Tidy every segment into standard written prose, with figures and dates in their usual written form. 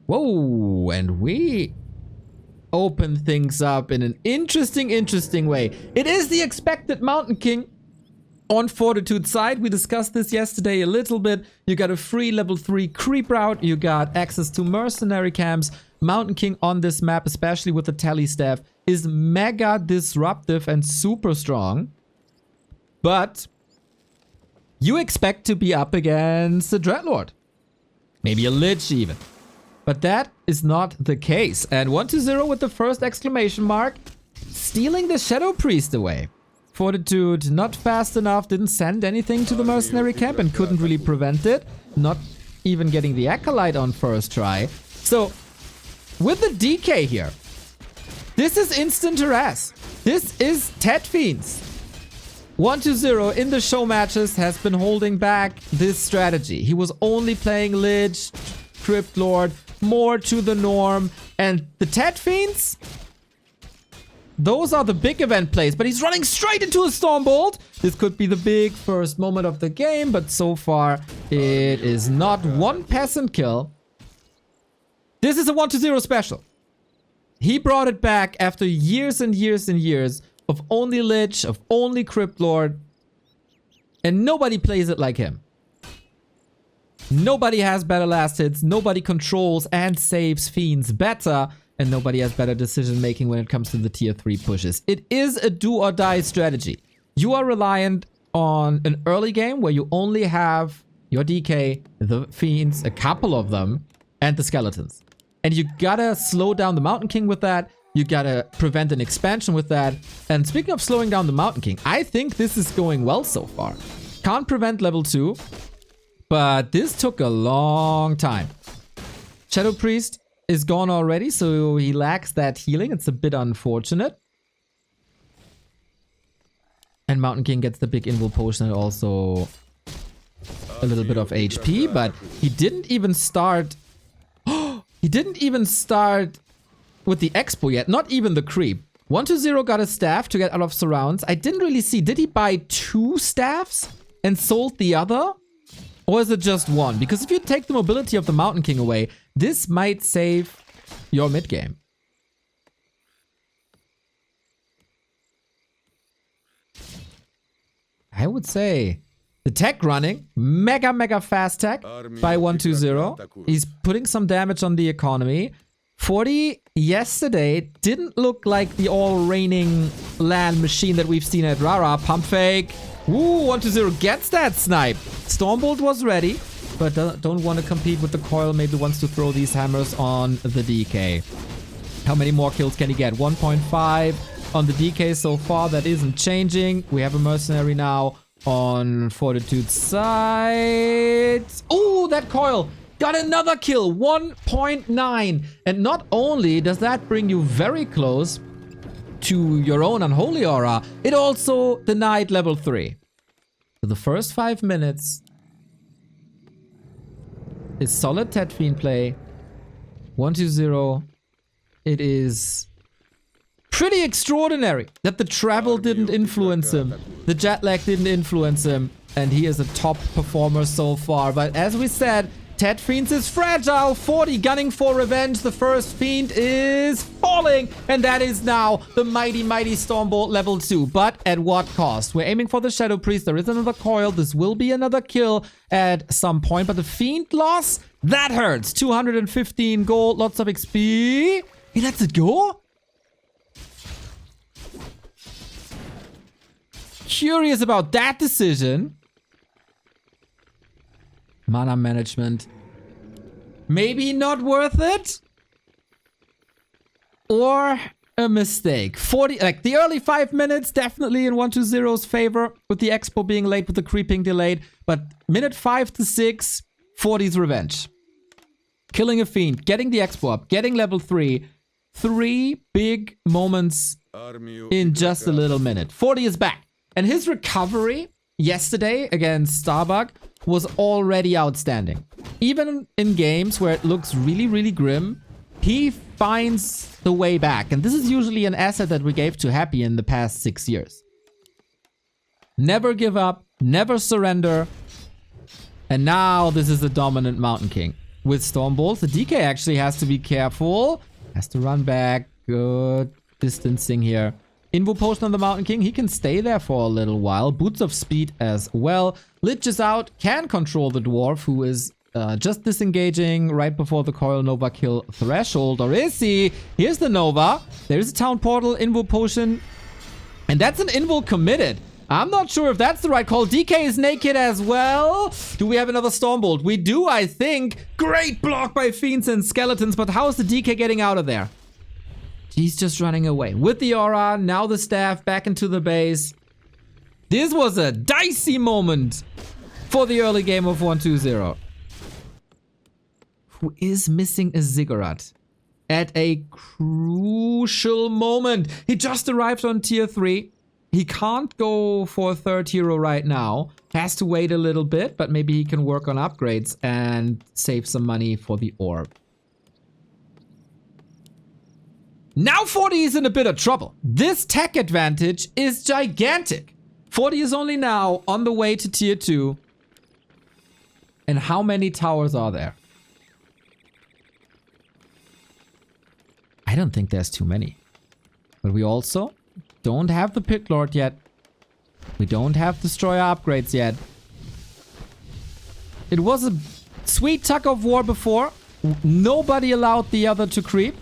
Whoa, and we open things up in an interesting way. It is the expected Mountain King on Fortitude side. We discussed this yesterday a little bit. You got a free level 3 creep route. You got access to mercenary camps. Mountain King on this map, especially with the tally staff, is mega disruptive and super strong. But you expect to be up against the Dreadlord. Maybe a Lich even. But that is not the case. And 1-0 with the first exclamation mark, stealing the Shadow Priest away. Fortitude not fast enough, didn't send anything to the mercenary camp and couldn't really prevent it. Not even getting the Acolyte on first try. So, with the DK here, this is instant harass. This is Tet Fiends. 1-0 in the show matches has been holding back this strategy. He was only playing Lich, Crypt Lord, more to the norm. And the Tet Fiends, those are the big event plays, but he's running straight into a Stormbolt. This could be the big first moment of the game, but so far it is not. One peasant kill. This is a 1-0 special. He brought it back after years and years and years of only Lich, of only Crypt Lord, and nobody plays it like him. Nobody has better last hits, nobody controls and saves Fiends better, and nobody has better decision making when it comes to the tier 3 pushes. It is a do or die strategy. You are reliant on an early game where you only have your DK, the Fiends, a couple of them, and the Skeletons. And you gotta slow down the Mountain King with that. You gotta prevent an expansion with that. And speaking of slowing down the Mountain King, I think this is going well so far. Can't prevent level 2, but this took a long time. Shadow Priest is gone already, so he lacks that healing. It's a bit unfortunate. And Mountain King gets the big invul potion and also a little bit of HP, but he didn't even start... He didn't even start with the expo yet, not even the creep. 1-0 got a staff to get out of surrounds. I didn't really see, did he buy 2 staffs and sold the other? Or is it just one? Because if you take the mobility of the Mountain King away, this might save your mid game. I would say the tech running, mega fast tech by 1-0. He's putting some damage on the economy. 40 yesterday didn't look like the all-raining land machine that we've seen at Rara. Pump fake. Ooh, 1-0 gets that snipe. Stormbolt was ready, but don't want to compete with the coil. Maybe wants to throw these hammers on the DK. How many more kills can he get? 1.5 on the DK so far. That isn't changing. We have a mercenary now on Fortitude's side. Ooh, that coil got another kill. 1.9. And not only does that bring you very close to your own Unholy Aura, it also denied level 3. So the first 5 minutes is solid Tet Fiend play. 1-0. It is pretty extraordinary that the travel didn't influence him. The jet lag didn't influence him. And he is a top performer so far. But as we said, Tet Fiends is fragile. 40 gunning for revenge. The first Fiend is falling. And that is now the mighty Stormbolt level 2. But at what cost? We're aiming for the Shadow Priest. There is another coil. This will be another kill at some point. But the Fiend loss, that hurts. 215 gold. Lots of XP. He lets it go? Curious about that decision. Mana management. Maybe not worth it? Or a mistake. 40, like the early 5 minutes, definitely in 1-0's favor, with the expo being late, with the creeping delayed. But minute 5 to 6, 40's revenge. Killing a Fiend, getting the expo up, getting level 3. 3 big moments in just a little minute. 40 is back. And his recovery yesterday against Starbuck was already outstanding. Even in games where it looks really grim, he finds the way back. And this is usually an asset that we gave to Happy in the past 6 years. Never give up, never surrender. And now this is the dominant Mountain King. with Stormbolt. The DK actually has to be careful. Has to run back. Good distancing here. Invo Potion on the Mountain King. He can stay there for a little while. Boots of Speed as well. Lich is out. Can control the Dwarf, who is just disengaging right before the Coil Nova kill threshold. Or is he? Here's the Nova. There's a Town Portal. Invo Potion. And that's an Invo committed. I'm not sure if that's the right call. DK is naked as well. Do we have another Stormbolt? We do, I think. Great block by Fiends and Skeletons. But how is the DK getting out of there? He's just running away. With the aura, now the staff back into the base. This was a dicey moment for the early game of 1-2-0. Who is missing a Ziggurat at a crucial moment. He just arrived on tier 3. He can't go for a third hero right now. Has to wait a little bit, but maybe he can work on upgrades and save some money for the orb. Now 40 is in a bit of trouble. This tech advantage is gigantic. 40 is only now on the way to tier 2. And how many towers are there? I don't think there's too many. But we also don't have the Pit Lord yet. We don't have Destroyer upgrades yet. It was a sweet tug-of-war before. Nobody allowed the other to creep.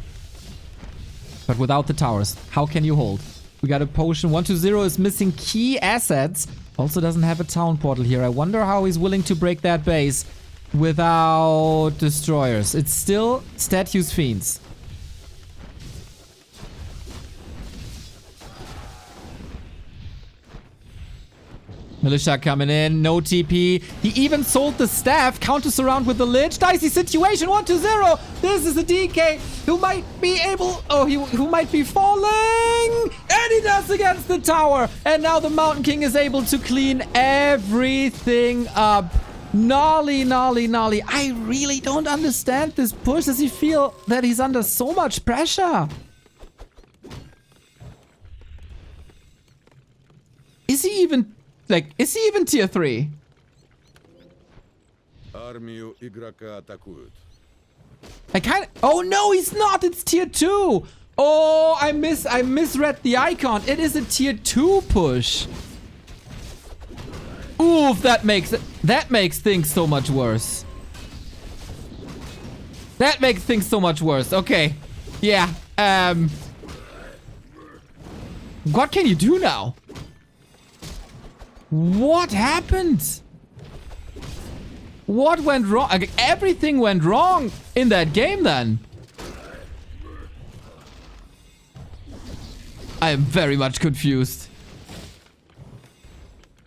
But without the towers, how can you hold? We got a potion. 1-2-0 is missing key assets. Also doesn't have a town portal here. I wonder how he's willing to break that base without destroyers. It's still statues fiends. Militia coming in, no TP. He even sold the staff. Counter surround with the Lich. Dicey situation, 1-2-0. This is a DK who might be able... Oh, who might be falling. And he does against the tower. And now the Mountain King is able to clean everything up. Gnarly, gnarly, gnarly. I really don't understand this push. Does he feel that he's under so much pressure? Is he even... Like, is he even tier 3? I kind of... Oh, no, he's not. It's tier 2. Oh, I misread the icon. It is a tier 2 push. Oof, that makes things so much worse. That makes things so much worse. Okay. Yeah. What can you do now? What happened? What went wrong? Okay, everything went wrong in that game then. I am very much confused.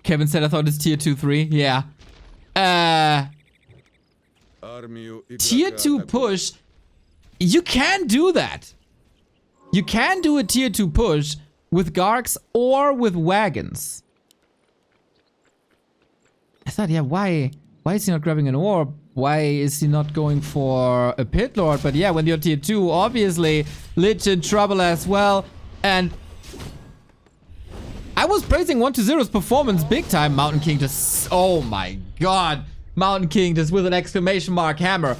Kevin said I thought it's tier 2-3. Yeah. Tier 2 push. You can do that. You can do a tier 2 push with Garks or with wagons. I thought, yeah, why is he not grabbing an orb? Why is he not going for a Pit Lord? But yeah, when you're tier 2, obviously, Lich in trouble as well. And I was praising 1-2-0's performance big time. Mountain King just... Oh my god. Mountain King just with an exclamation mark hammer.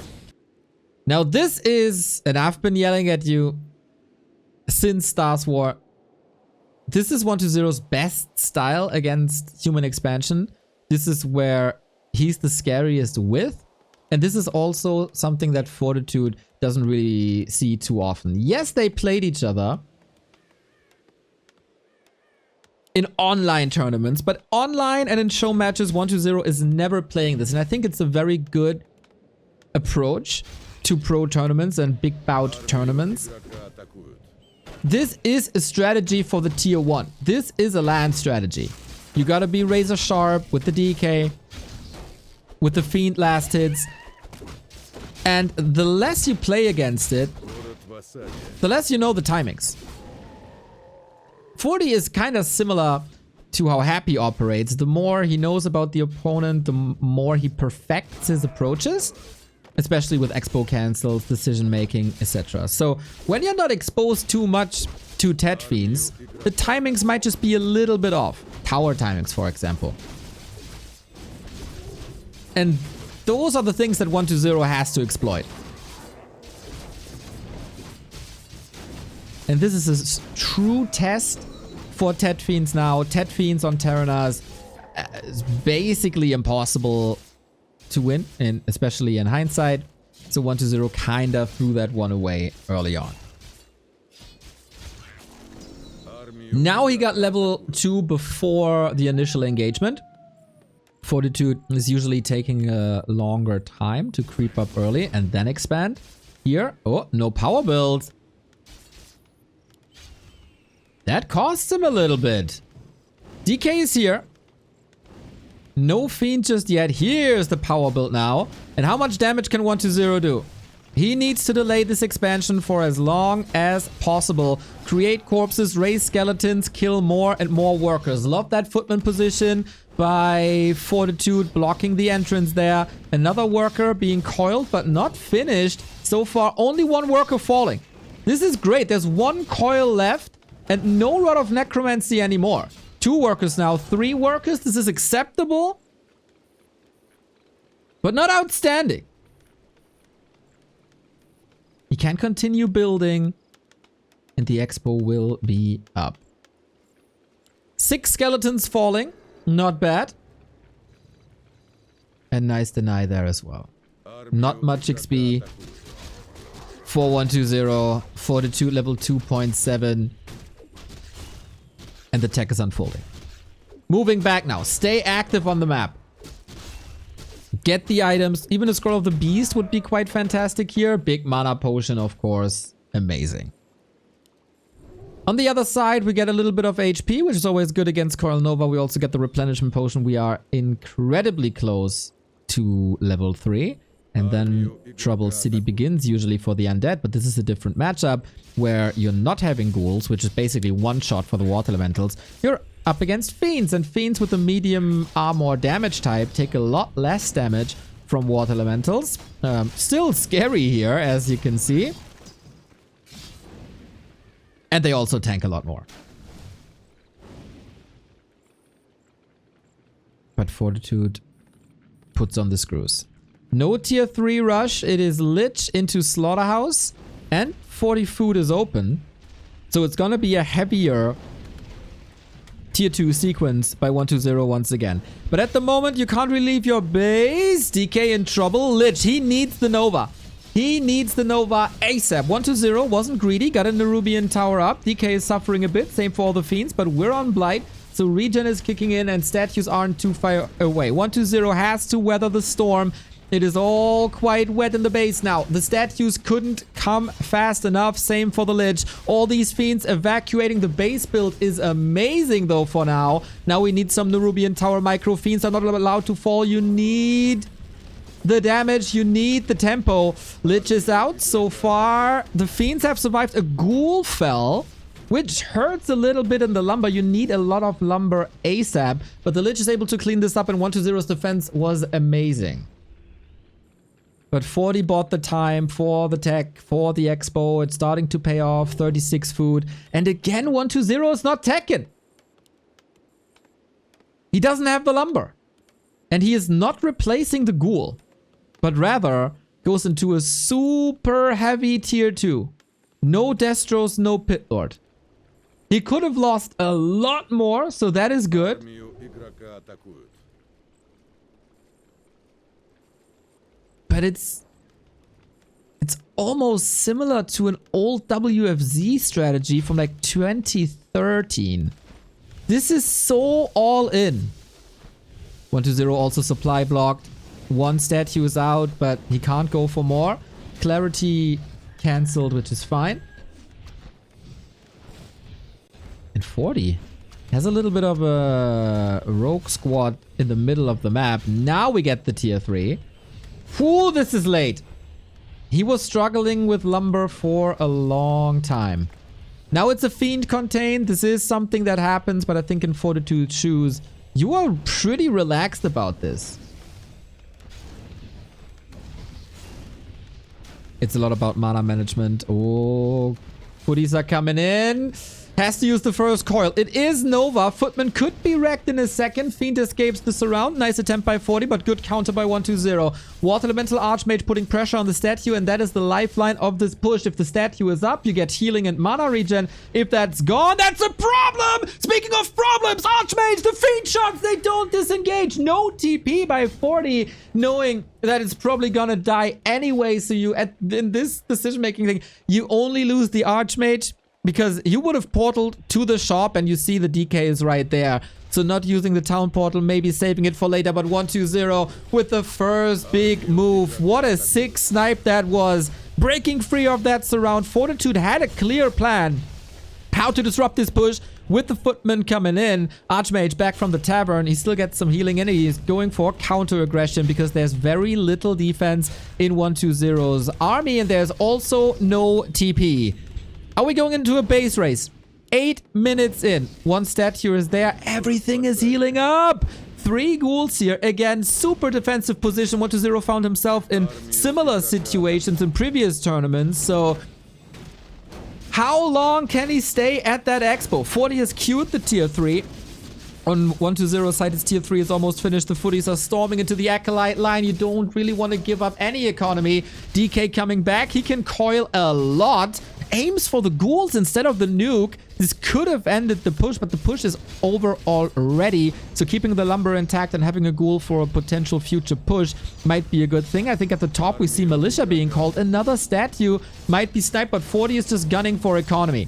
Now this is... And I've been yelling at you since Stars War. This is 1-2-0's best style against human expansion. This is where he's the scariest with. And this is also something that Fortitude doesn't really see too often. Yes, they played each other in online tournaments, but online and in show matches, 1-2-0 is never playing this. And I think it's a very good approach to pro tournaments and big bout tournaments. This is a strategy for the tier 1. This is a land strategy. You gotta be razor sharp with the DK, with the Fiend last hits. And the less you play against it, the less you know the timings. 40 is kind of similar to how Happy operates. The more he knows about the opponent, the more he perfects his approaches. Especially with expo cancels, decision making, etc. So when you're not exposed too much to Tet Fiends, the timings might just be a little bit off. Tower timings, for example. And Those are the things that 120 has to exploit. And this is a true test for Tet Fiends now. Tet Fiends on Terranas is basically impossible to win, and especially in hindsight. So 120 kind of threw that one away early on. Now he got level 2 before the initial engagement. Fortitude is usually taking a longer time to creep up early and then expand. Here, oh, no power builds. That costs him a little bit. DK is here. No Fiend just yet. Here's the power build now. And how much damage can 120 do? He needs to delay this expansion for as long as possible. Create corpses, raise skeletons, kill more and more workers. Love that footman position by Fortitude, blocking the entrance there. Another worker being coiled but not finished. So far, only one worker falling. This is great. There's one coil left and no Rod of Necromancy anymore. 2 workers now, 3 workers. This is acceptable, but not outstanding. He can continue building, and the expo will be up. 6 skeletons falling. Not bad. And nice deny there as well. Not much XP for 120. Fortitude level 2.7. And the tech is unfolding. Moving back now. Stay active on the map. Get the items. Even a Scroll of the Beast would be quite fantastic here. Big mana potion, of course. Amazing. On the other side, we get a little bit of HP, which is always good against Coral Nova. We also get the replenishment potion. We are incredibly close to level 3. And then Trouble City begins, usually for the undead. But this is a different matchup where you're not having ghouls, which is basically one shot for the water elementals. You're up against Fiends, and Fiends with a medium armor damage type take a lot less damage from water elementals. Still scary here, as you can see. And they also tank a lot more. But Fortitude puts on the screws. No tier 3 rush. It is Lich into Slaughterhouse. And 40 food is open. So it's gonna be a heavier tier 2 sequence by 120 once again. But at the moment, you can't relieve your base. DK in trouble. Lich, he needs the Nova. He needs the Nova ASAP. 120 wasn't greedy. Got a Nerubian tower up. DK is suffering a bit. Same for all the Fiends. But we're on Blight. So regen is kicking in and statues aren't too far away. 120 has to weather the storm. It is all quite wet in the base now. The statues couldn't come fast enough. Same for the Lich. All these Fiends evacuating the base build is amazing though for now. Now we need some Nerubian Tower micro. Fiends are not allowed to fall. You need the damage. You need the tempo. Lich is out so far. The Fiends have survived. A Ghoul fell, which hurts a little bit in the lumber. You need a lot of lumber ASAP. But the Lich is able to clean this up, and 120's defense was amazing. But 40 bought the time for the tech, for the expo. It's starting to pay off. 36 food. And again, 120 is not teching. He doesn't have the lumber. And he is not replacing the ghoul, but rather goes into a super heavy tier 2. No Destros, no Pit Lord. He could have lost a lot more, so that is good. But it's almost similar to an old WFZ strategy from like 2013. This is so all in. 120 also supply blocked. One statue is out, but he can't go for more. Clarity cancelled, which is fine. And 40 has a little bit of a rogue squad in the middle of the map. Now we get the tier 3. Whew, this is late. He was struggling with lumber for a long time. Now it's a Fiend contained. This is something that happens, but I think in Fortitude's shoes, you are pretty relaxed about this. It's a lot about mana management. Oh, footies are coming in. Has to use the first coil. It is Nova. Footman could be wrecked in a second. Fiend escapes the surround. Nice attempt by 40, but good counter by 120. Water Elemental Archmage putting pressure on the statue, and that is the lifeline of this push. If the statue is up, you get healing and mana regen. If that's gone, that's a problem! Speaking of problems, Archmage, the Fiend shots, they don't disengage. No TP by 40, knowing that it's probably gonna die anyway. So you, in this decision-making thing, you only lose the Archmage because you would have portaled to the shop and you see the DK is right there. So not using the town portal, maybe saving it for later, but 120 with the first big move. What a sick snipe that was. Breaking free of that surround. Fortitude had a clear plan how to disrupt this push with the footman coming in. Archmage back from the tavern. He still gets some healing and he's going for counter aggression because there's very little defense in 120's army and there's also no TP. Are we going into a base race? 8 minutes in. One statue is there. Everything is healing up. 3 ghouls here. Again, super defensive position. 120 found himself in similar situations in previous tournaments. So how long can he stay at that expo? 40 has queued the tier 3. On 120's side, his tier 3 is almost finished. The footies are storming into the Acolyte line. You don't really want to give up any economy. DK coming back. He can coil a lot. Aims for the ghouls instead of the nuke. This could have ended the push, but the push is over already. So keeping the lumber intact and having a ghoul for a potential future push might be a good thing. I think at the top we see militia being called. Another statue might be sniped, but 40 is just gunning for economy.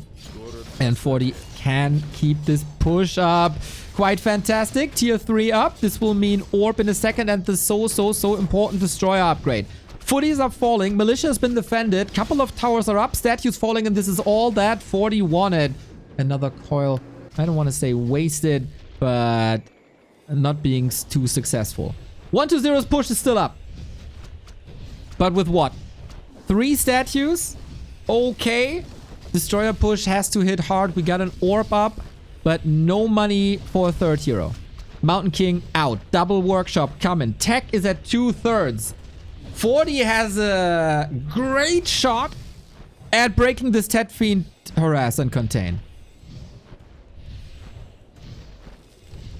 And 40 can keep this push up. Quite fantastic. Tier 3 up. This will mean orb in a second and the so important destroyer upgrade. Footies are falling. Militia has been defended. Couple of towers are up. Statues falling, and this is all that 40 wanted. Another coil. I don't want to say wasted, but not being too successful. 120's push is still up. But with what? 3 statues? Okay. Destroyer push has to hit hard. We got an orb up, but no money for a third hero. Mountain King out. Double workshop coming. Tech is at 2/3. 40 has a great shot at breaking this Tet Fiend harass and contain.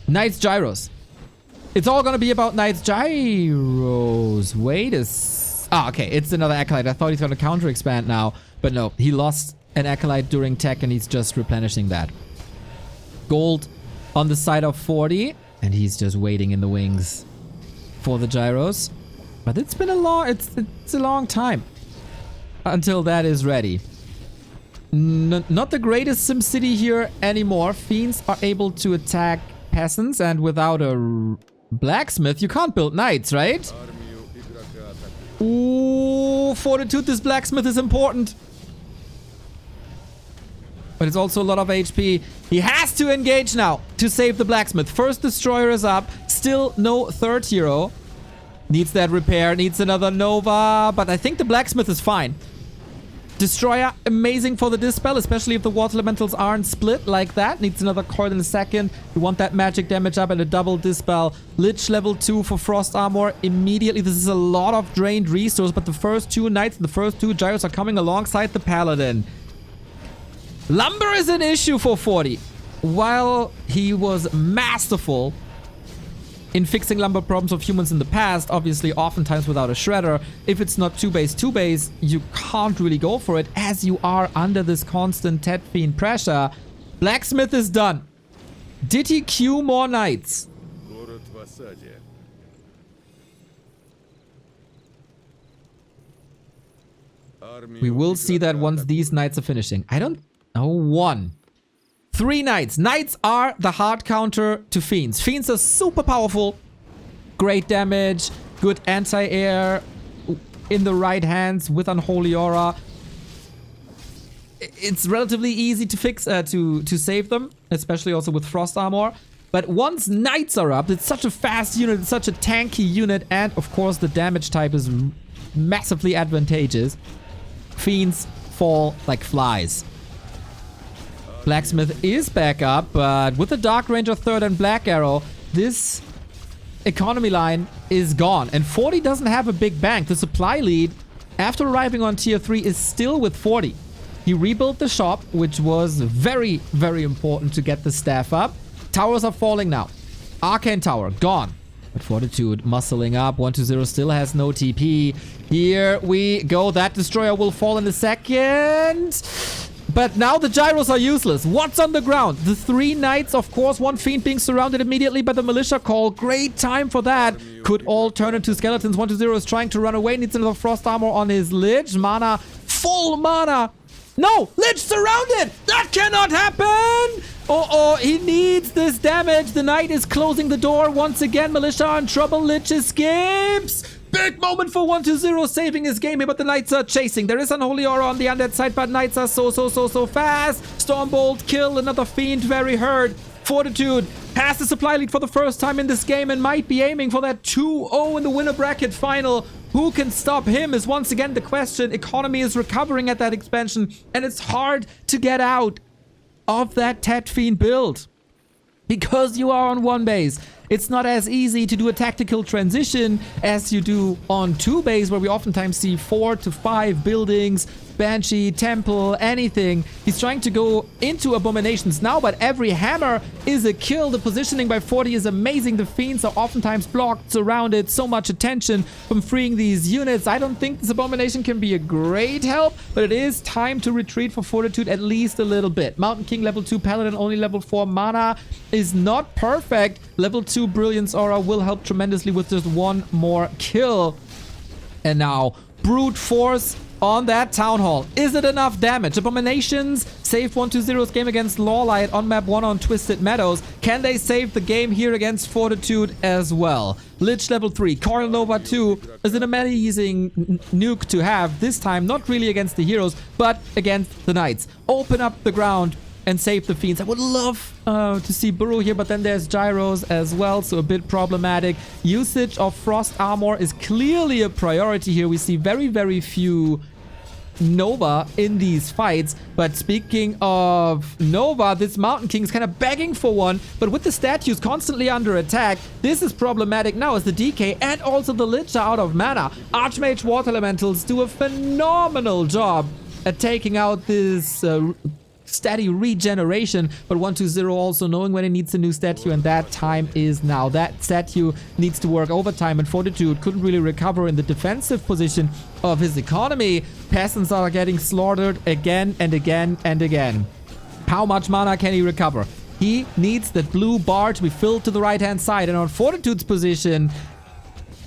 Knight's Gyros. It's all gonna be about Knight's Gyros. Wait a okay, it's another Acolyte. I thought he's gonna counter expand now, but no, he lost an Acolyte during tech and he's just replenishing that. Gold on the side of 40 and he's just waiting in the wings for the Gyros. But it's been a long, it's a long time until that is ready. Not the greatest SimCity here anymore. Fiends are able to attack peasants, and without a blacksmith, you can't build knights, right? Ooh, Fortitude, this blacksmith is important. But it's also a lot of HP. He has to engage now to save the blacksmith. First destroyer is up. Still no third hero. Needs that repair, needs another Nova, but I think the blacksmith is fine. Destroyer, amazing for the dispel, especially if the water elementals aren't split like that. Needs another coil in a second. You want that magic damage up and a double dispel. Lich level 2 for frost armor immediately. This is a lot of drained resource, but the first 2 knights and the first 2 gyros are coming alongside the paladin. Lumber is an issue for 40. While he was masterful in fixing lumber problems of humans in the past, obviously oftentimes without a shredder, if it's not 2-base, you can't really go for it as you are under this constant Tet Fiend pressure. Blacksmith is done. Did he queue more knights? We will see that once these knights are finishing. I don't know. 1. 3 knights. Knights are the hard counter to fiends. Fiends are super powerful. Great damage. Good anti-air in the right hands with Unholy Aura. It's relatively easy to fix, to save them, especially also with frost armor. But once knights are up, it's such a fast unit, it's such a tanky unit, and of course the damage type is massively advantageous. Fiends fall like flies. Blacksmith is back up, but with the Dark Ranger 3rd and Black Arrow, this economy line is gone. And 40 doesn't have a big bank. The supply lead, after arriving on tier 3, is still with 40. He rebuilt the shop, which was very, very important to get the staff up. Towers are falling now. Arcane Tower, gone. But Fortitude muscling up. 120 still has no TP. Here we go. That destroyer will fall in a second. But now the gyros are useless. What's on the ground? The 3 knights, of course. 1 fiend being surrounded immediately by the militia call. Great time for that. Could all turn into skeletons. 120 is trying to run away. Needs another frost armor on his Lich. Mana. Full mana. No! Lich surrounded! That cannot happen! Uh-oh, he needs this damage. The knight is closing the door. Once again, militia in trouble. Lich escapes. Big moment for 120 saving his game here, but the knights are chasing. There is Unholy Aura on the undead side, but knights are so fast. Stormbolt, kill, another fiend, very hurt. Fortitude has the supply lead for the first time in this game and might be aiming for that 2-0 in the winner bracket final. Who can stop him is once again the question. Economy is recovering at that expansion, and it's hard to get out of that Tet Fiend build. Because you are on 1 base, it's not as easy to do a tactical transition as you do on 2 base, where we oftentimes see 4 to 5 buildings, Banshee, Temple, anything. He's trying to go into Abominations now, but every hammer is a kill. The positioning by 40 is amazing. The Fiends are oftentimes blocked, surrounded. So much attention from freeing these units. I don't think this Abomination can be a great help, but it is time to retreat for Fortitude at least a little bit. Mountain King level 2, Paladin only level 4. Mana is not perfect. Level 2 Brilliance Aura will help tremendously with just 1 more kill. And now, Brute Force on that Town Hall. Is it enough damage? Abominations save 120's game against Lawlight on map 1 on Twisted Meadows. Can they save the game here against Fortitude as well? Lich level 3, Coil Nova 2 is an amazing nuke to have. This time, not really against the heroes, but against the knights. Open up the ground and save the fiends. I would love to see Burrow here, but then there's gyros as well, so a bit problematic. Usage of frost armor is clearly a priority here. We see very, very few Nova in these fights. But speaking of Nova, this Mountain King is kind of begging for one, but with the statues constantly under attack, this is problematic now as the DK and also the Lich are out of mana. Archmage Water Elementals do a phenomenal job at taking out this steady regeneration, but 120 also knowing when he needs a new statue, and that time is now. That statue needs to work overtime, and Fortitude couldn't really recover in the defensive position of his economy. Peasants are getting slaughtered again and again and again. How much mana can he recover? He needs that blue bar to be filled to the right-hand side, and on Fortitude's position,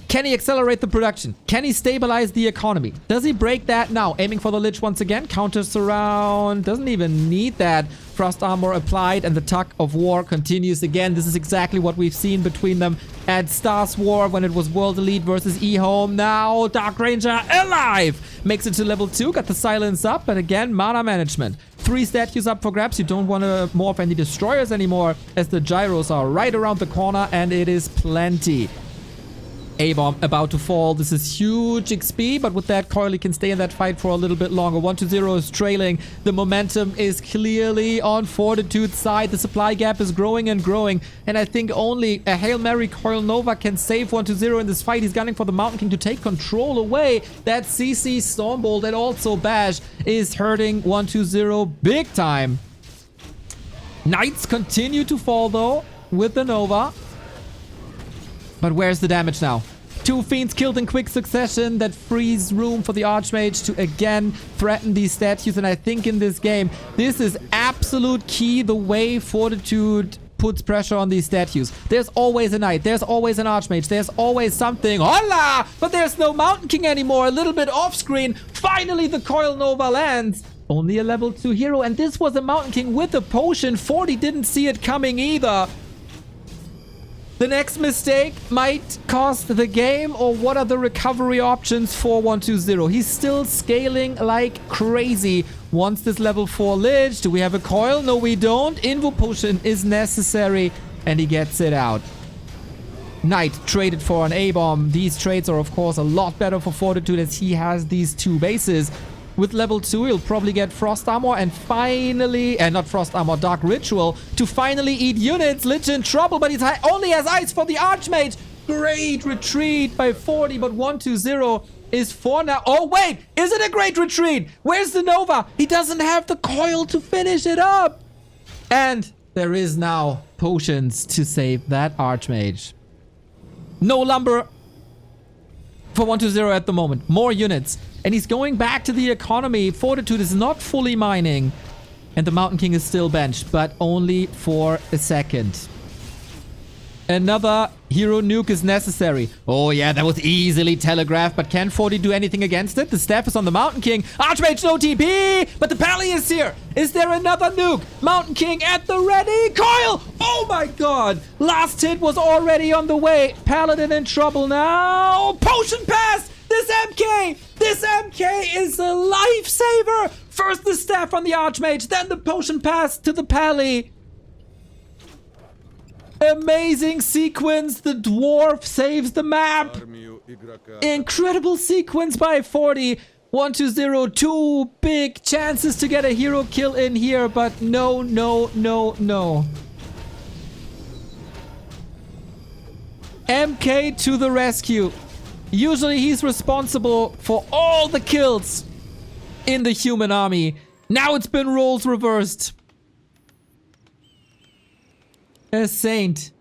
can he accelerate the production? Can he stabilize the economy? Does he break that now? Aiming for the Lich once again. Counter surround. Doesn't even need that. Frost armor applied, and the tug-of-war continues again. This is exactly what we've seen between them at Stars War when it was World Elite versus Eer0. Now Dark Ranger alive! Makes it to level 2. Got the silence up, but again, mana management. 3 statues up for grabs. You don't want to morph any destroyers anymore as the gyros are right around the corner, and it is plenty. A-bomb about to fall. This is huge XP, but with that coil, he can stay in that fight for a little bit longer. 120 is trailing. The momentum is clearly on Fortitude's side. The supply gap is growing and growing, and I think only a Hail Mary Coil Nova can save 120 in this fight. He's gunning for the Mountain King to take control away. That CC Stormbolt and also Bash is hurting 120 big time. Knights continue to fall though with the Nova. But where's the damage now? 2 fiends killed in quick succession. That frees room for the Archmage to again threaten these statues. And I think in this game, this is absolute key, the way Fortitude puts pressure on these statues. There's always a knight. There's always an Archmage. There's always something. Hola! But there's no Mountain King anymore. A little bit off screen. Finally, the Coil Nova lands. Only a level 2 hero. And this was a Mountain King with a potion. 40 didn't see it coming either. The next mistake might cost the game, or what are the recovery options for 120? He's still scaling like crazy. Wants this level 4 Lich. Do we have a coil? No, we don't. Invo potion is necessary, and he gets it out. Knight traded for an A-bomb. These trades are, of course, a lot better for Fortitude as he has these 2 bases. With level 2, he'll probably get Frost Armor and finally... not Frost Armor, Dark Ritual to finally eat units. Lich in trouble, but he only has Ice for the Archmage. Great retreat by 40, but 120 is 4 now. Oh, wait. Is it a great retreat? Where's the Nova? He doesn't have the coil to finish it up. And there is now potions to save that Archmage. No lumber for 120 at the moment. More units. And he's going back to the economy. Fortitude is not fully mining. And the Mountain King is still benched, but only for a second. Another hero nuke is necessary. Oh yeah, that was easily telegraphed, but can 40 do anything against it? The staff is on the Mountain King. Archmage no TP, but the Pally is here. Is there another nuke? Mountain King at the ready. Coil! Oh my god! Last hit was already on the way. Paladin in trouble now. Potion pass! This MK! This MK is a lifesaver! First the staff on the Archmage, then the potion pass to the Pally. Amazing sequence. The dwarf saves the map. Incredible sequence by 40. 120. 2 big chances to get a hero kill in here, but no, no, no, no. MK to the rescue. Usually he's responsible for all the kills in the human army. Now it's been roles reversed. A saint.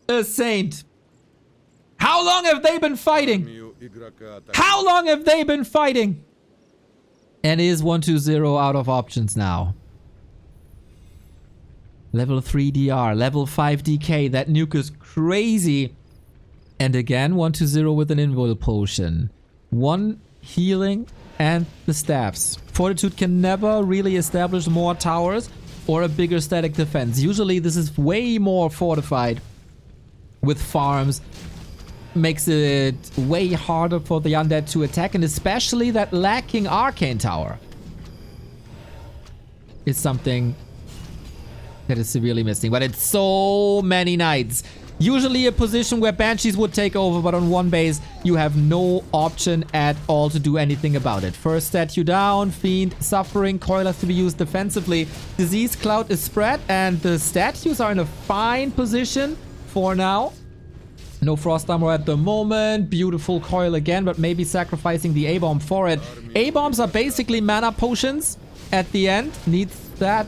A saint. How long have they been fighting? How long have they been fighting? And is 120 out of options now. Level 3 DR, level 5 DK. That nuke is crazy. And again, 120 with an invul potion. 1 healing and the staffs. Fortitude can never really establish more towers or a bigger static defense. Usually this is way more fortified with farms. Makes it way harder for the undead to attack, and especially that lacking arcane tower is something that is severely missing. But it's so many knights. Usually a position where banshees would take over, but on one base you have no option at all to do anything about it. First statue down, fiend suffering, coil has to be used defensively. Disease cloud is spread, and the statues are in a fine position for now. No frost armor at the moment. Beautiful coil again, but maybe sacrificing the A-bomb for it. A-bombs are basically mana potions at the end. Needs that.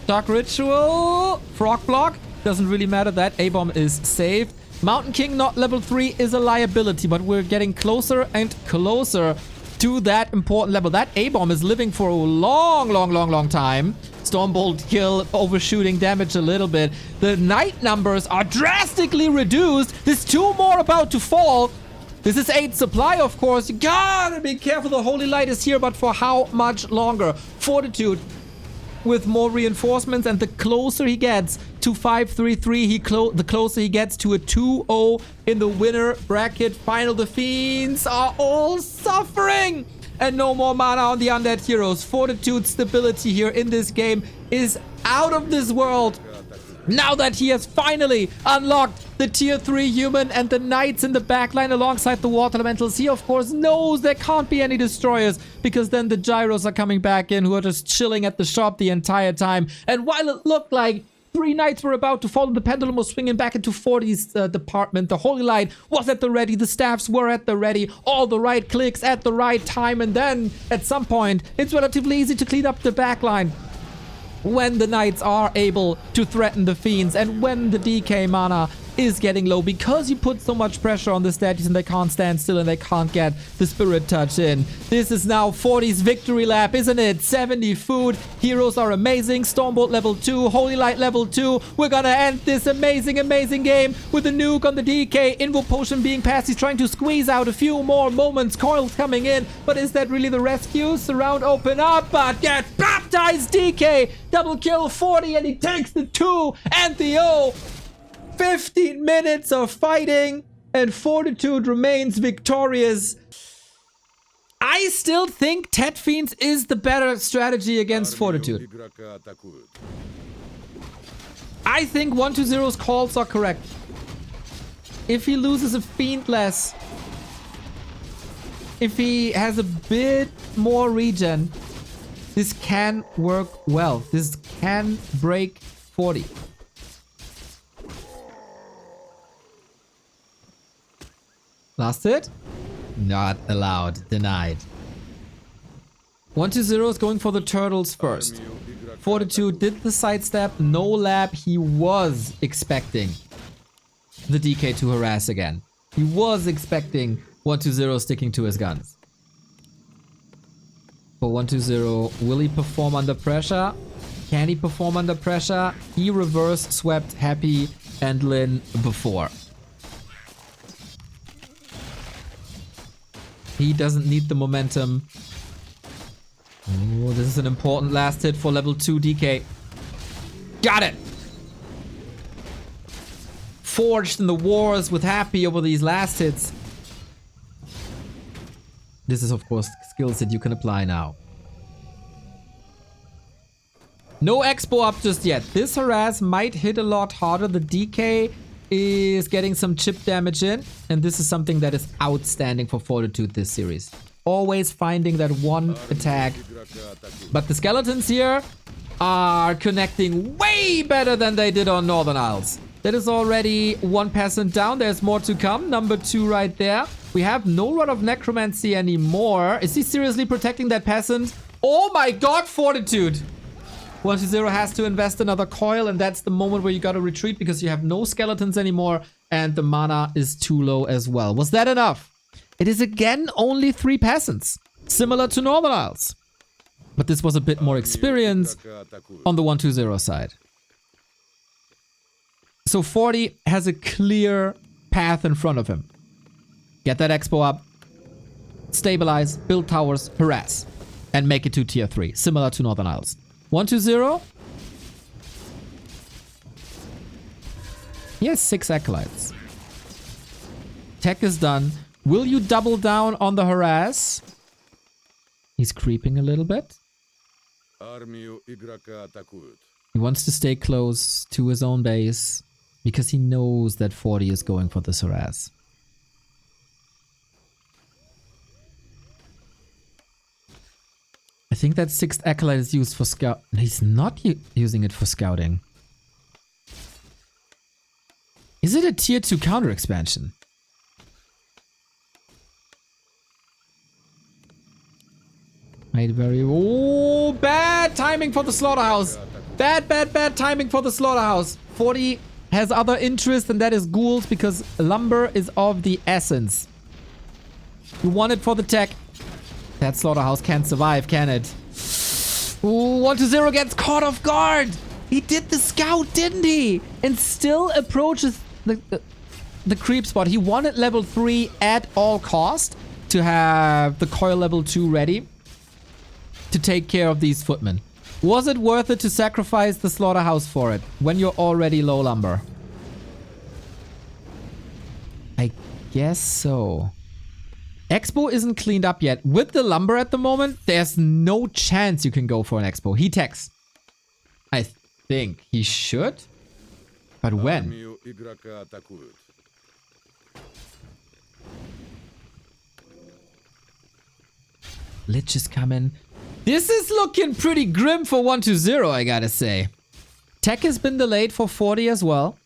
Dark Ritual. Frog block. Doesn't really matter. That A-bomb is saved. Mountain King not level 3 is a liability, but we're getting closer and closer to that important level. That A-bomb is living for a long time. Stormbolt kill, overshooting damage a little bit. The knight numbers are drastically reduced. There's 2 more about to fall. This is 8 supply, of course. You gotta be careful. The Holy Light is here, but for how much longer? Fortitude with more reinforcements, and the closer he gets to 533, the closer he gets to a 2-0 in the winner bracket final. The fiends are all suffering, and no more mana on the undead heroes. Fortitude stability here in this game is out of this world. Now that he has finally unlocked the tier 3 human and the knights in the backline alongside the water elementals, he of course knows there can't be any destroyers, because then the gyros are coming back in, who are just chilling at the shop the entire time. And while it looked like 3 knights were about to fall, the pendulum was swinging back into 40's department. The Holy Light was at the ready, the staffs were at the ready, all the right clicks at the right time, and then at some point it's relatively easy to clean up the backline when the knights are able to threaten the fiends, and when the DK mana is getting low, because you put so much pressure on the statues and they can't stand still and they can't get the spirit touch in. This is now 40's victory lap, isn't it? 70 food. Heroes are amazing. Stormbolt level 2, Holy Light level 2. We're gonna end this amazing game with a nuke on the DK. Invo potion being passed. He's trying to squeeze out a few more moments. Coils coming in, but is that really the rescue? Surround open up, but get baptized. DK double kill 40, and he takes the 2 and the O. 15 minutes of fighting, and Fortitude remains victorious. I still think Tet Fiends is the better strategy against Fortitude. I think 120's calls are correct. If he loses a Fiend less, if he has a bit more regen, this can work well. This can break 40. Last hit. Not allowed. Denied. 120 is going for the turtles first. Fortitude did the sidestep. No lab. He was expecting the DK to harass again. He was expecting 120 sticking to his guns. For 120, will he perform under pressure? Can he perform under pressure? He reverse swept Happy and Lin before. He doesn't need the momentum. Oh, this is an important last hit for level 2 DK. Got it! Forged in the wars with Happy over these last hits. This is, of course, skills that you can apply now. No expo up just yet. This harass might hit a lot harder. The DK is getting some chip damage in. And this is something that is outstanding for Fortitude this series. Always finding that one attack. But the skeletons here are connecting way better than they did on Northern Isles. That is already one peasant down. There's more to come. Number 2 right there. We have no Rod of Necromancy anymore. Is he seriously protecting that peasant? Oh my god, Fortitude! 120 has to invest another coil, and that's the moment where you gotta retreat because you have no skeletons anymore and the mana is too low as well. Was that enough? It is again only 3 peasants, similar to Northern Isles. But this was a bit more experience on the 120 side. So 40 has a clear path in front of him. Get that expo up, stabilize, build towers, harass, and make it to tier 3, similar to Northern Isles. 120. He has 6 acolytes. Tech is done. Will you double down on the harass? He's creeping a little bit. He wants to stay close to his own base because he knows that 40 is going for this harass. I think that 6th acolyte is used for scout. He's not using it for scouting. Is it a tier 2 counter expansion? Made very... Oh, bad timing for the slaughterhouse. Bad timing for the slaughterhouse. 40 has other interest, and that is ghouls, because lumber is of the essence. You want it for the tech. That slaughterhouse can't survive, can it? Ooh, 120 gets caught off guard. He did the scout, didn't he? And still approaches the creep spot. He wanted level 3 at all cost to have the coil level 2 ready to take care of these footmen. Was it worth it to sacrifice the slaughterhouse for it when you're already low lumber? I guess so. Expo isn't cleaned up yet. With the lumber at the moment, there's no chance you can go for an expo. He techs. I think he should. But when? Lich is coming. This is looking pretty grim for 120, I gotta say. Tech has been delayed for 40 as well.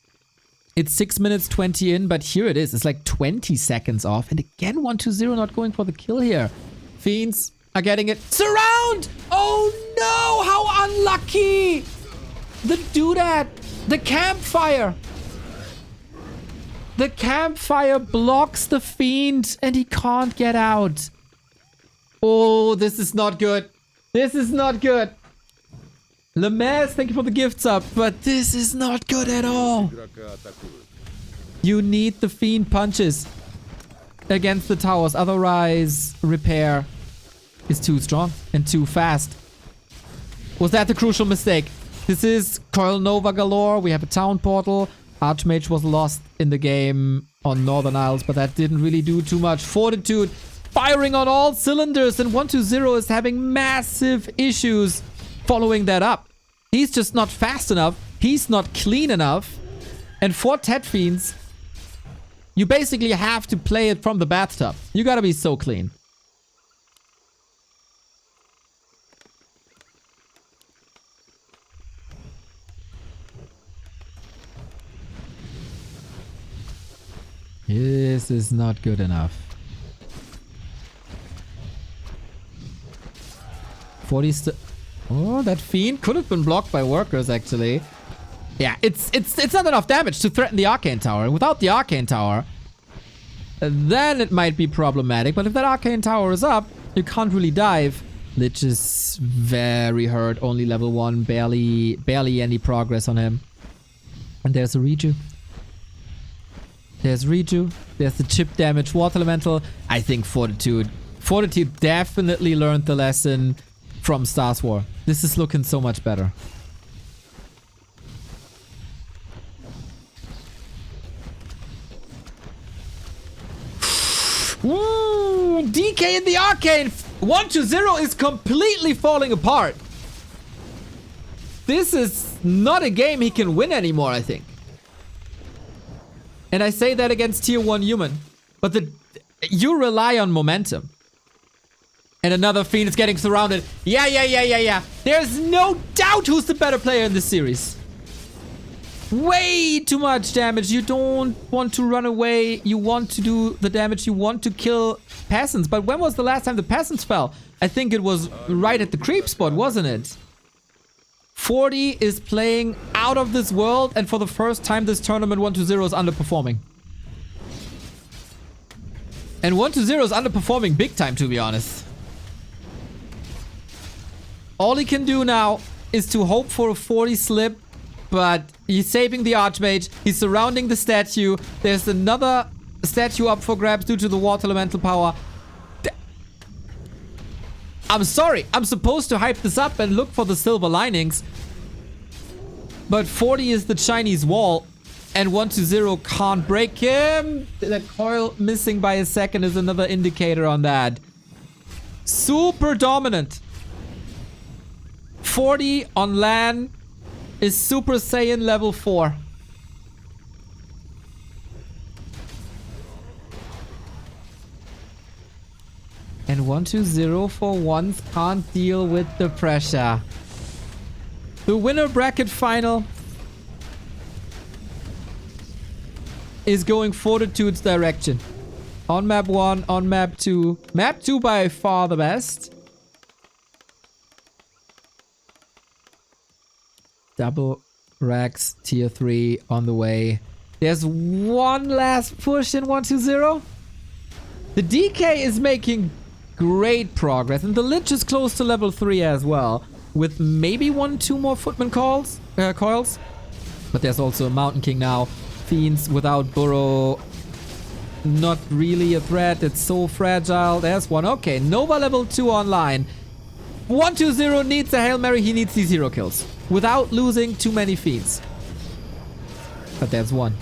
It's 6 minutes 20 in, but here it is. It's like 20 seconds off. And again, 120 not going for the kill here. Fiends are getting it. Surround! Oh no! How unlucky! The doodad! The campfire! The campfire blocks the fiend and he can't get out. Oh, this is not good. This is not good. Lemez, thank you for the gifts up, but this is not good at all. You need the fiend punches against the towers, otherwise repair is too strong and too fast. Was that the crucial mistake? This is Coil Nova galore. We have a town portal. Archmage was lost in the game on Northern Isles, but that didn't really do too much. Fortitude firing on all cylinders, and 120 is having massive issues following that up. He's just not fast enough. He's not clean enough. And for Tet Fiends, you basically have to play it from the bathtub. You gotta be so clean. This is not good enough. 40 still... Oh, that fiend could have been blocked by workers, actually. Yeah, it's not enough damage to threaten the Arcane Tower. And without the Arcane Tower, then it might be problematic. But if that Arcane Tower is up, you can't really dive. Lich is very hurt. Only level 1. Barely any progress on him. And there's a Reju. There's Reju. There's the chip damage. Water Elemental. I think Fortitude. Fortitude definitely learned the lesson from Stars War. This is looking so much better. Ooh, DK in the Arcane. 1-0 is completely falling apart. This is not a game he can win anymore, I think. And I say that against tier 1 human. But you rely on momentum. And another Fiend is getting surrounded. Yeah. There's no doubt who's the better player in this series. Way too much damage. You don't want to run away. You want to do the damage. You want to kill peasants. But when was the last time the peasants fell? I think it was right at the creep spot, wasn't it? 40 is playing out of this world. And for the first time this tournament, 1-0 is underperforming. And 1-0 is underperforming big time, to be honest. All he can do now is to hope for a 40 slip, but he's saving the Archmage. He's surrounding the statue. There's another statue up for grabs due to the water elemental power. I'm sorry. I'm supposed to hype this up and look for the silver linings. But 40 is the Chinese wall, and 1-0 can't break him. That coil missing by a second is another indicator on that. Super dominant. 40 on LAN is Super Saiyan level 4. And 1-0 for once can't deal with the pressure. The winner bracket final is going Fortitude's direction. On map 1, on map 2. Map 2 by far the best. Double racks, tier 3 on the way. There's one last push in 1-0. The DK is making great progress, and the Lich is close to level 3 as well, with maybe 1-2 more Footman coils. But there's also a Mountain King now. Fiends without Burrow, not really a threat. It's so fragile. There's one. Okay, Nova level 2 online. 1-0 needs a Hail Mary. He needs these hero kills without losing too many Fiends. But there's one.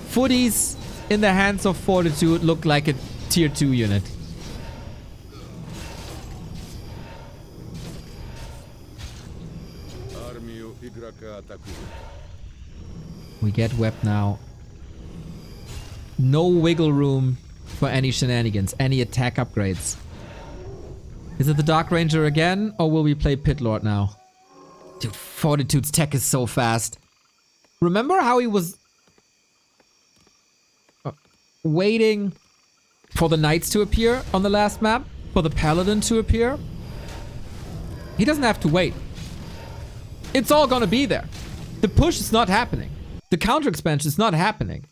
Footies in the hands of Fortitude look like a tier 2 unit. We get wept now. No wiggle room for any shenanigans, any attack upgrades. Is it the Dark Ranger again, or will we play Pit Lord now? Dude, Fortitude's tech is so fast. Remember how he was waiting for the Knights to appear on the last map? For the Paladin to appear? He doesn't have to wait. It's all gonna be there. The push is not happening. The counter expansion is not happening.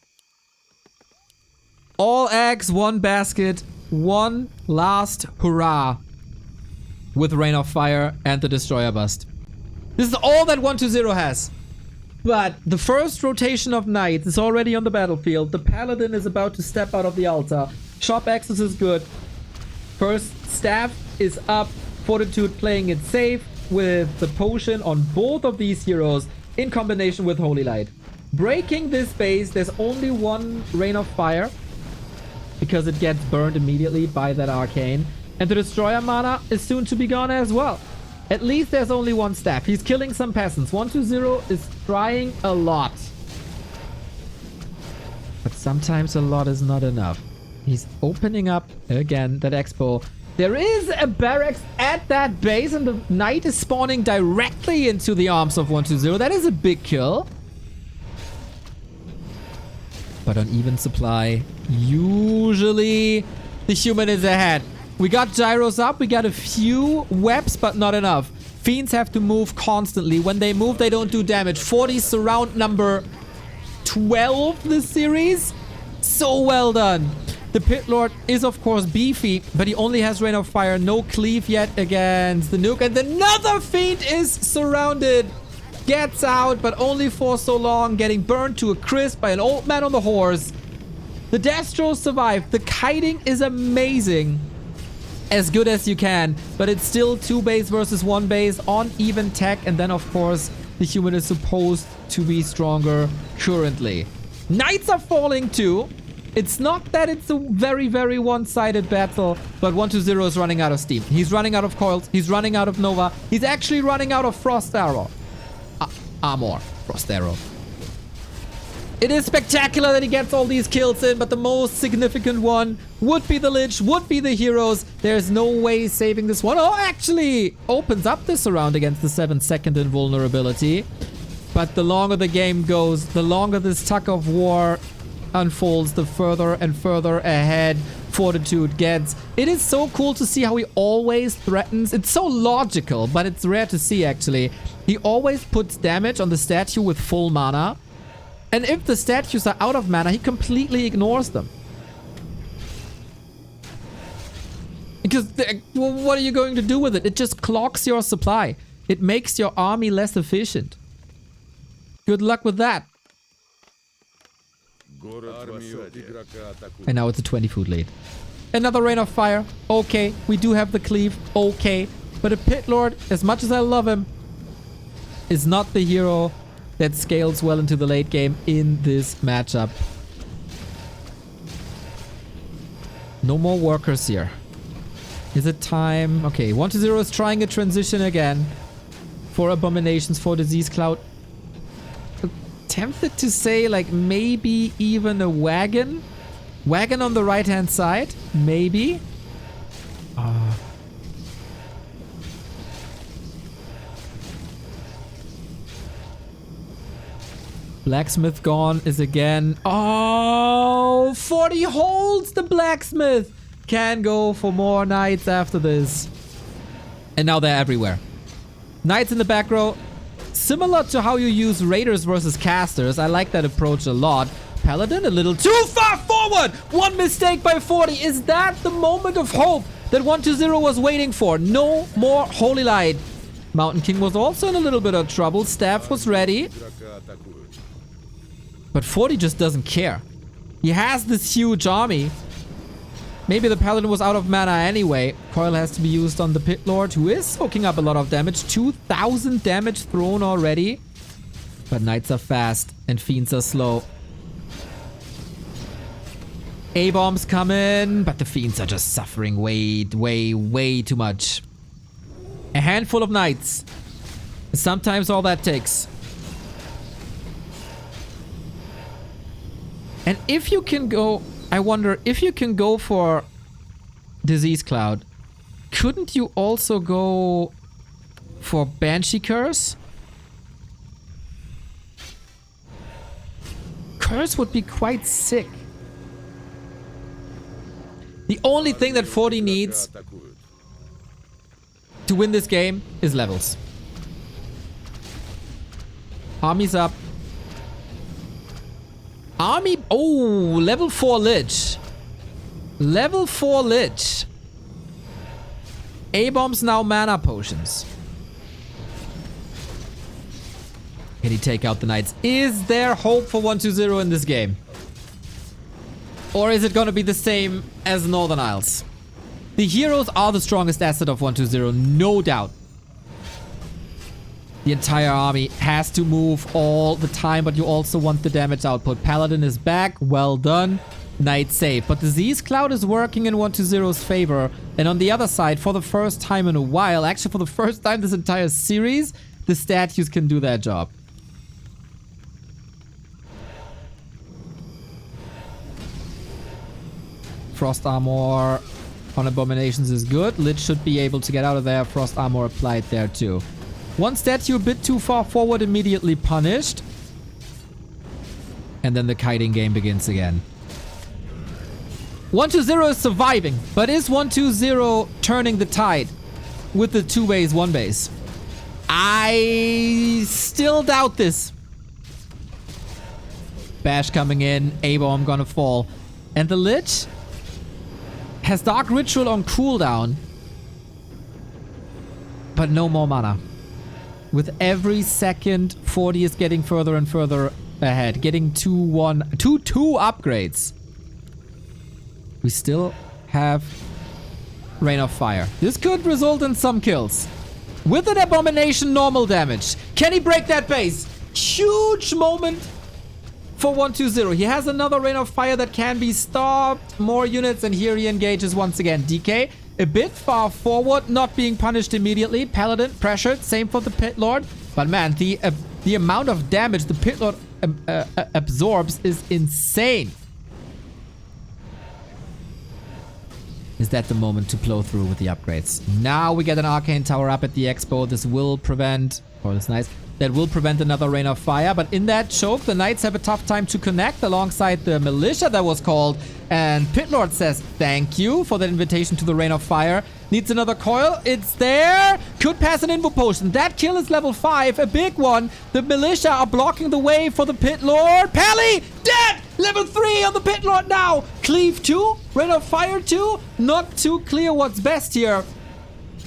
All eggs, one basket, one last hurrah with Rain of Fire and the Destroyer Bust. This is all that 1-0 has. But the first rotation of Knights is already on the battlefield. The Paladin is about to step out of the altar. Shop access is good. First staff is up. Fortitude playing it safe with the potion on both of these heroes in combination with Holy Light. Breaking this base, there's only one Rain of Fire because it gets burned immediately by that arcane. And the Destroyer mana is soon to be gone as well. At least there's only one staff. He's killing some peasants. 1-0 is trying a lot. But sometimes a lot is not enough. He's opening up again that expo. There is a barracks at that base, and the knight is spawning directly into the arms of 1-0. That is a big kill. But on even supply, usually the human is ahead. We got gyros up. We got a few webs, but not enough. Fiends have to move constantly. When they move, they don't do damage. 40 surround number 12 this series. So well done. The Pit Lord is, of course, beefy, but he only has Rain of Fire. No cleave yet against the nuke. And another Fiend is surrounded. Gets out, but only for so long. Getting burned to a crisp by an old man on the horse. The Destros survived. The kiting is amazing. As good as you can. But it's still 2 base versus 1 base on even tech. And then, of course, the human is supposed to be stronger currently. Knights are falling too. It's not that it's a very, very one-sided battle, but 120 is running out of steam. He's running out of coils. He's running out of Nova. He's actually running out of Frost Arrow. Armor. Frost Arrow. It is spectacular that he gets all these kills in, but the most significant one would be the Lich, would be the heroes. There's no way saving this one. Oh, actually opens up this round against the 7-second invulnerability. But the longer the game goes, the longer this tug-of-war unfolds, the further and further ahead Fortitude gets. It is so cool to see how he always threatens. It's so logical, but it's rare to see actually. He always puts damage on the statue with full mana. And if the statues are out of mana, he completely ignores them. Because what are you going to do with it? It just clogs your supply. It makes your army less efficient. Good luck with that. And now it's a 20-foot lead. Another Rain of Fire. Okay. We do have the cleave. Okay. But a Pit Lord, as much as I love him, is not the hero that scales well into the late game in this matchup. No more workers here. Is it time? Okay. 120 is trying a transition again. For Abominations, for Disease Cloud. Tempted to say like maybe even a wagon on the right hand side, maybe. Blacksmith gone is again. Oh, 40 holds the blacksmith. Can go for more knights after this. And now they're everywhere. Knights in the back row. Similar to how you use raiders versus casters. I like that approach a lot. Paladin a little too far forward. One mistake by 40. Is that the moment of hope that 120 was waiting for? No more Holy Light. Mountain King was also in a little bit of trouble. Staff was ready. But 40 just doesn't care. He has this huge army. Maybe the Paladin was out of mana anyway. Coil has to be used on the Pit Lord, who is soaking up a lot of damage. 2,000 damage thrown already. But Knights are fast and Fiends are slow. A-bombs come in, but the Fiends are just suffering way too much. A handful of Knights. Sometimes all that takes. And if you can go... I wonder, if you can go for Disease Cloud, couldn't you also go for Banshee Curse? Curse would be quite sick. The only thing that 40 needs to win this game is levels. Army's up. Army... Oh, level 4 Lich. Level 4 Lich. A-bombs now mana potions. Can he take out the Knights? Is there hope for 120 in this game? Or is it gonna be the same as Northern Isles? The heroes are the strongest asset of 120, no doubt. The entire army has to move all the time, but you also want the damage output. Paladin is back. Well done. Knight safe. But Disease Cloud is working in 120's favor. And on the other side, for the first time in a while, actually for the first time this entire series, the statues can do their job. Frost Armor on Abominations is good. Lich should be able to get out of there. Frost Armor applied there too. One statue a bit too far forward, immediately punished. And then the kiting game begins again. 120 is surviving, but is 120 turning the tide with the 2 base, 1 base? I still doubt this. Bash coming in, A-bomb gonna fall. And the Lich has Dark Ritual on cooldown, but no more mana. With every second, 40 is getting further and further ahead, getting 2-2 upgrades. We still have Rain of Fire. This could result in some kills. With an Abomination normal damage. Can he break that base? Huge moment for 120. He has another Rain of Fire that can be stopped. More units, and here he engages once again. DK a bit far forward, not being punished immediately. Paladin pressured, same for the Pit Lord. But man, the amount of damage the Pit Lord absorbs is insane. Is that the moment to blow through with the upgrades? Now we get an Arcane Tower up at the Expo. This will prevent, oh, that's nice. That will prevent another Rain of Fire. But in that choke, the Knights have a tough time to connect alongside the Militia that was called. And Pit Lord says thank you for that invitation to the Rain of Fire. Needs another coil. It's there. Could pass an Invo Potion. That kill is level 5. A big one. The Militia are blocking the way for the Pit Lord. Pally! Dead! Level 3 on the Pit Lord now. Cleave 2. Rain of Fire 2. Not too clear what's best here.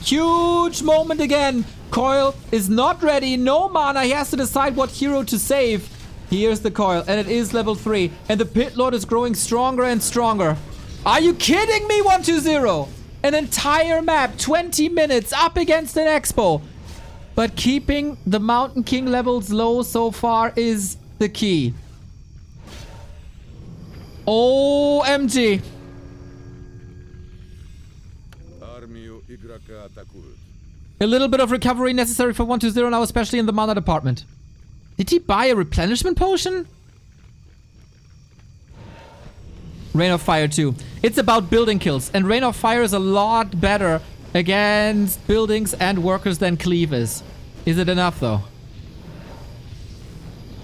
Huge moment again. Coil is not ready. No mana. He has to decide what hero to save. Here's the coil, and it is level 3. And the Pit Lord is growing stronger and stronger. Are you kidding me, 120? An entire map, 20 minutes, up against an Expo. But keeping the Mountain King levels low so far is the key. OMG. A little bit of recovery necessary for 120 now, especially in the mana department. Did he buy a replenishment potion? Rain of Fire 2. It's about building kills, and Rain of Fire is a lot better against buildings and workers than Cleave is. Is it enough though?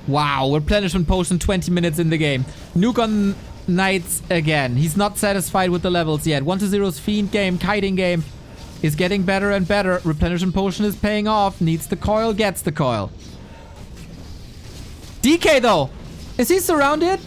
Wow, replenishment potion 20 minutes in the game. Nuke on Knights again. He's not satisfied with the levels yet. 120's Fiend game, kiting game is getting better and better. Replenishment potion is paying off. Needs the coil, gets the coil. DK though, is he surrounded?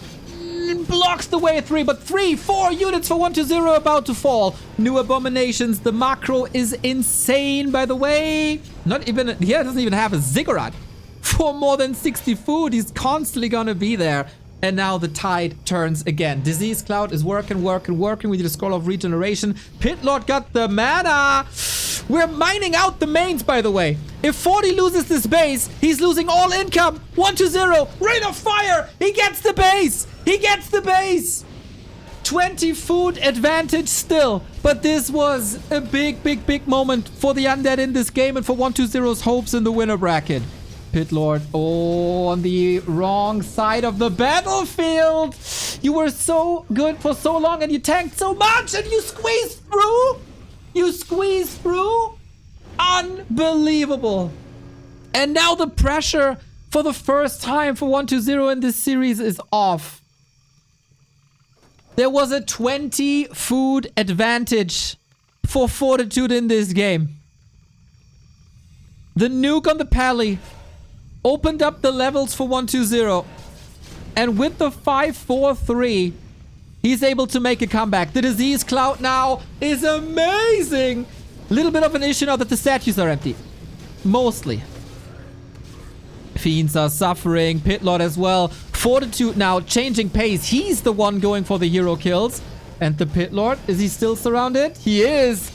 Blocks the way 3, but 3-4 units for 120 about to fall. New abominations. The macro is insane, by the way. Not even, he doesn't even have a ziggurat. For more than 60 food, he's constantly gonna be there. And now the tide turns again. Disease Cloud is working. We need a Scroll of Regeneration. Pit Lord got the mana. We're mining out the mains, by the way. If 40 loses this base, he's losing all income. 120, Rain of Fire. He gets the base. 20 food advantage still. But this was a big moment for the Undead in this game and for 120's hopes in the winner bracket. Pit Lord, oh, on the wrong side of the battlefield. You were so good for so long and you tanked so much and you squeezed through. Unbelievable. And now the pressure for the first time for 120 in this series is off. There was a 20 food advantage for Fortitude in this game. The nuke on the Pally opened up the levels for 120. And with the 5-4-3, he's able to make a comeback. The Disease Cloud now is amazing. A little bit of an issue now that the statues are empty. Mostly. Fiends are suffering. Pit Lord as well. Fortitude now changing pace. He's the one going for the hero kills. And the Pit Lord, is he still surrounded? He is.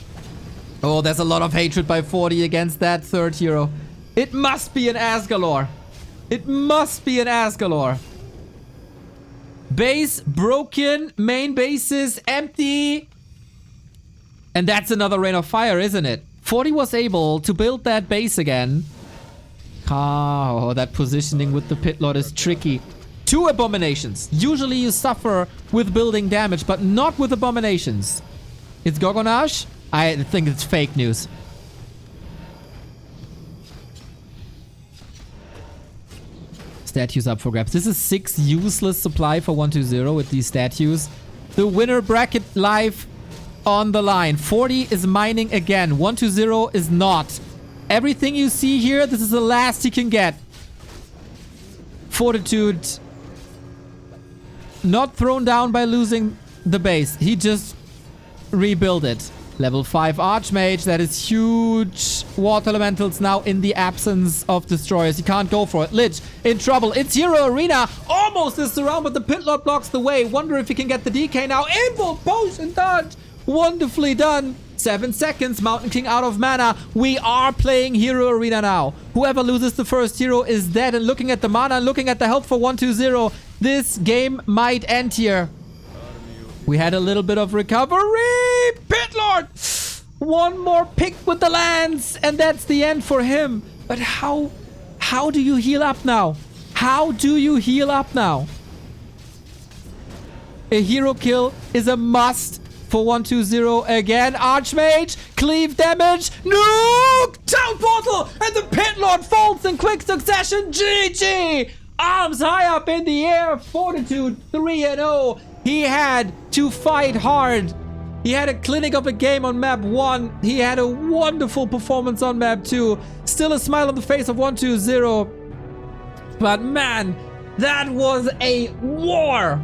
Oh, there's a lot of hatred by 40 against that third hero. It must be an Asgalore. Base broken. Main base is empty. And that's another Rain of Fire, isn't it? 40 was able to build that base again. Oh, that positioning with the Pit Lord is tricky. 2 abominations. Usually you suffer with building damage, but not with abominations. It's Gorgonage? I think it's fake news. Statues up for grabs. This is 6 useless supply for 120 with these statues. The winner bracket live on the line. 40 is mining again. 120 is not. Everything you see here, this is the last he can get. Fortitude not thrown down by losing the base. He just rebuilt it. Level 5 Archmage. That is huge. Water Elementals now in the absence of Destroyers. He can't go for it. Lich in trouble. It's Eer0 Arena. Almost is surrounded, but the Pit Lord blocks the way. Wonder if he can get the DK now. Invul potion dodge. Wonderfully done. 7 seconds. Mountain King out of mana. We are playing Eer0 Arena now. Whoever loses the first hero is dead. And looking at the mana and looking at the health for 120, this game might end here. We had a little bit of recovery. Pit Lord! One more pick with the lance, and that's the end for him. But how do you heal up now? How do you heal up now? A hero kill is a must for 120 again. Archmage, cleave damage, nuke! Town portal! And the Pit Lord falls in quick succession. GG! Arms high up in the air. Fortitude 3-0. He had to fight hard. He had a clinic of a game on map 1. He had a wonderful performance on map 2. Still a smile on the face of 120. But man, that was a war.